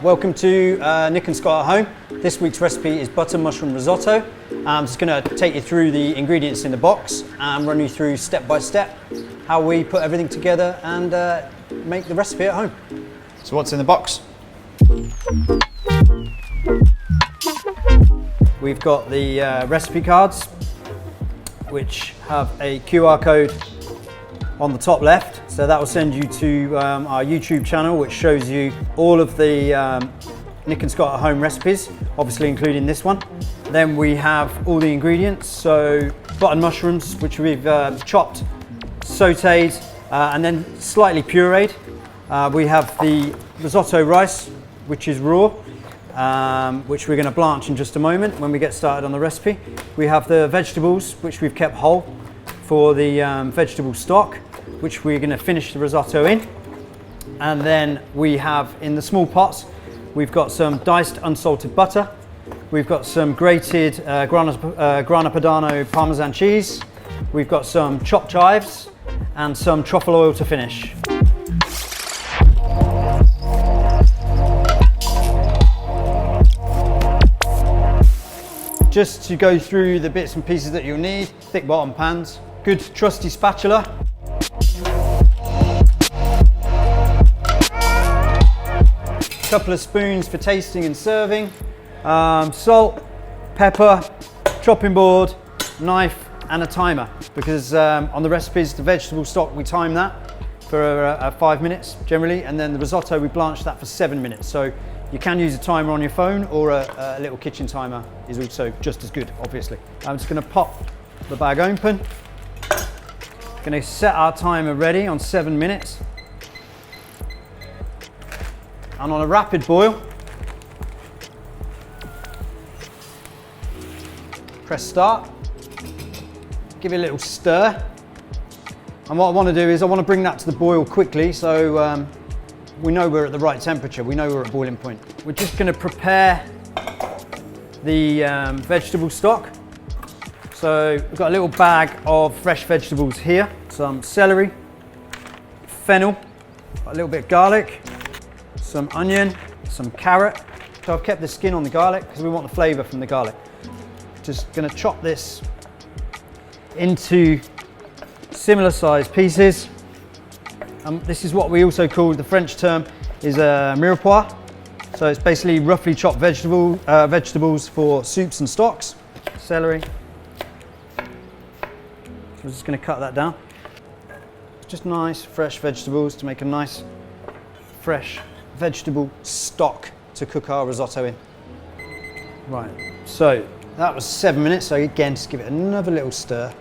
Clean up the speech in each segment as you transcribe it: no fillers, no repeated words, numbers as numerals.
welcome to Nick and Scott at Home. This week's recipe is butter mushroom risotto. I'm just going to take you through the ingredients in the box and run you through step by step how we put everything together and make the recipe at home. So what's in the box? We've got the recipe cards, which have a QR code on the top left, so that will send you to our YouTube channel, which shows you all of the Nick and Scott at Home recipes, obviously including this one. Then we have all the ingredients, so button mushrooms, which we've chopped, sauteed, and then slightly pureed. We have the risotto rice, which is raw, which we're going to blanch in just a moment when we get started on the recipe. We have the vegetables, which we've kept whole for the vegetable stock, which we're going to finish the risotto in. And then we have, in the small pots, we've got some diced unsalted butter, we've got some grated Grana Padano Parmesan cheese, we've got some chopped chives, and some truffle oil to finish. Just to go through the bits and pieces that you'll need: thick bottom pans, good trusty spatula, a couple of spoons for tasting and serving, salt, pepper, chopping board, knife, and a timer, because on the recipes, the vegetable stock, we time that for 5 minutes generally, and then the risotto, we blanch that for 7 minutes. So you can use a timer on your phone, or a little kitchen timer is also just as good, obviously. I'm just going to pop the bag open. Going to set our timer ready on 7 minutes. And on a rapid boil, press start, give it a little stir. And what I want to do is I want to bring that to the boil quickly, so we know we're at the right temperature, we know we're at boiling point. We're just going to prepare the vegetable stock. So we've got a little bag of fresh vegetables here, some celery, fennel, a little bit of garlic, some onion, some carrot. So I've kept the skin on the garlic because we want the flavour from the garlic. Just going to chop this into similar sized pieces. This is what we also call, the French term is a mirepoix. So it's basically roughly chopped vegetables for soups and stocks. Celery. I'm just going to cut that down. Just nice fresh vegetables to make a nice fresh vegetable stock to cook our risotto in. Right, so that was 7 minutes, so again just give it another little stir,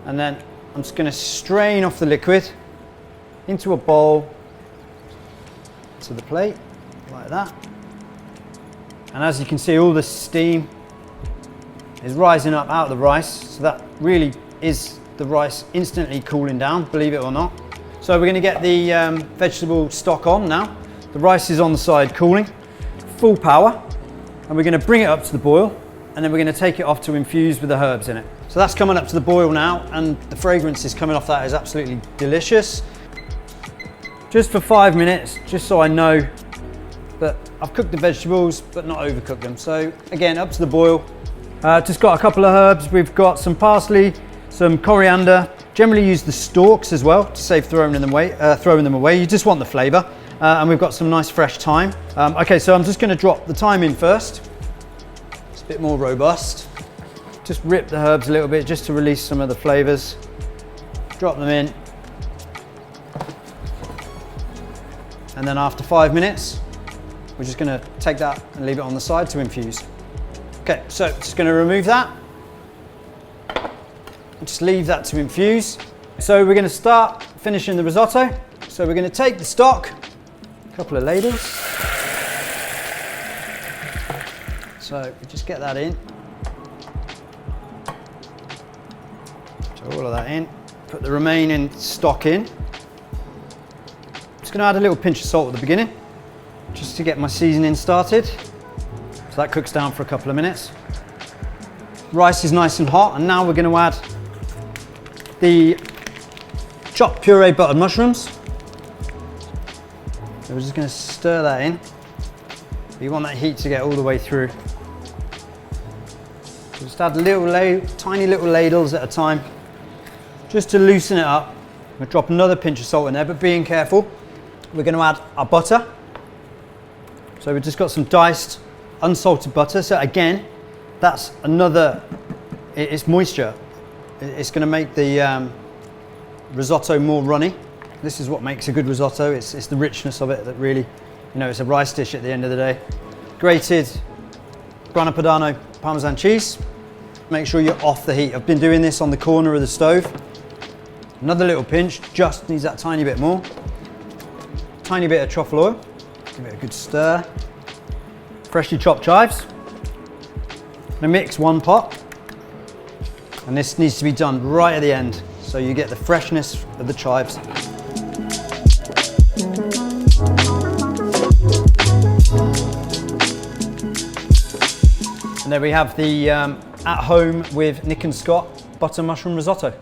and then I'm just going to strain off the liquid into a bowl, to the plate, like that. And as you can see, all the steam is rising up out of the rice, so that really is the rice instantly cooling down, believe it or not. So we're going to get the vegetable stock on now. The rice is on the side cooling, full power, and we're going to bring it up to the boil, and then we're going to take it off to infuse with the herbs in it. So that's coming up to the boil now, and the fragrance is coming off that is absolutely delicious. Just for 5 minutes, just so I know that I've cooked the vegetables but not overcooked them. So again, up to the boil. Just got a couple of herbs. We've got some parsley, some coriander. Generally use the stalks as well to save throwing them away. You just want the flavour. And we've got some nice fresh thyme. Okay, so I'm just going to drop the thyme in first. It's a bit more robust. Just rip the herbs a little bit just to release some of the flavours. Drop them in. And then after 5 minutes, we're just going to take that and leave it on the side to infuse. Okay, so just going to remove that. Just leave that to infuse. So we're going to start finishing the risotto. So we're going to take the stock, a couple of ladles. So we just get that in. So all of that in. Put the remaining stock in. Just going to add a little pinch of salt at the beginning, just to get my seasoning started. So that cooks down for a couple of minutes. Rice is nice and hot, and now we're going to add the chopped puree buttered mushrooms. So we're just going to stir that in. So you want that heat to get all the way through. Just add tiny little ladles at a time, just to loosen it up. I'm going to drop another pinch of salt in there, but being careful. We're going to add our butter. So we've just got some diced, unsalted butter. So again, that's another, it's moisture. It's going to make the risotto more runny. This is what makes a good risotto. It's the richness of it that really, it's a rice dish at the end of the day. Grated Grana Padano Parmesan cheese. Make sure you're off the heat. I've been doing this on the corner of the stove. Another little pinch, just needs that tiny bit more. Tiny bit of truffle oil. Give it a good stir. Freshly chopped chives. I'm gonna mix one pot. And this needs to be done right at the end, so you get the freshness of the chives. And there we have the at home with Nick and Scott butter mushroom risotto.